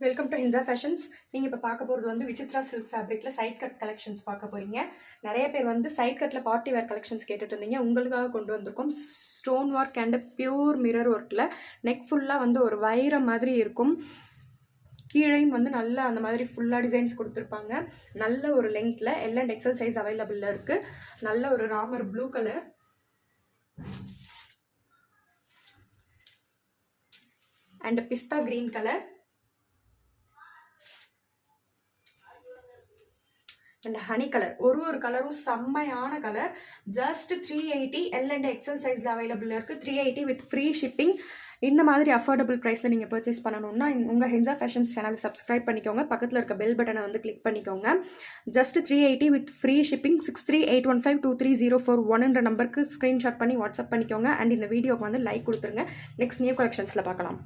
Welcome to ஹின்சா fashions. நீங்கள் இப்போ பார்க்க போகிறது வந்து விசித்ரா சில்க் ஃபேப்ரிக்கில் சைட் கட் கலெக்ஷன்ஸ் பார்க்க போகிறீங்க. நிறைய பேர் வந்து சைட் கட்டில் பார்ட்டி வேர் கலெக்ஷன்ஸ் கேட்டுட்டு இருந்தீங்க. உங்களுக்காக கொண்டு வந்திருக்கோம். Stone work and pure mirror ஒர்க்கில் நெக் ஃபுல்லாக வந்து ஒரு வைரம் மாதிரி இருக்கும். கீழையும் வந்து நல்ல அந்த மாதிரி ஃபுல்லாக டிசைன்ஸ் கொடுத்துருப்பாங்க. நல்ல ஒரு லெங்க்த்தில் எல் அண்ட் எக்ஸல் சைஸ் அவைலபிளில் இருக்குது. நல்ல ஒரு Ramar blue colour and pista green colour and honey colour. ஒரு கலரும் செம்மையான colour. Just 380 L and XL சைஸில் அவைலபிள் இருக்குது. 380 வித் ஃப்ரீ ஷிப்பிங். இந்த மாதிரி அஃபோர்டபுள் ப்ரைஸில் நீங்கள் பர்ச்சேஸ் பண்ணணும்னா உங்கள் ஹின்சா ஃபேஷன்ஸ் சேனல் சப்ஸ்கிரைப் பண்ணிக்கோங்க. பக்கத்தில் இருக்க பெல் பட்டனை வந்து கிளிக் பண்ணிக்கோங்க. Just 380 with free shipping. 6381523041 நம்பருக்கு ஸ்க்ரீன்ஷாட் பண்ணி வாட்ஸ்அப் பண்ணிக்கோங்க. அண்ட் இந்த வீடியோக்கு வந்து லைக் கொடுத்துருங்க. நெக்ஸ்ட் நியூ கலெக்ஷன்ஸில் பார்க்கலாம்.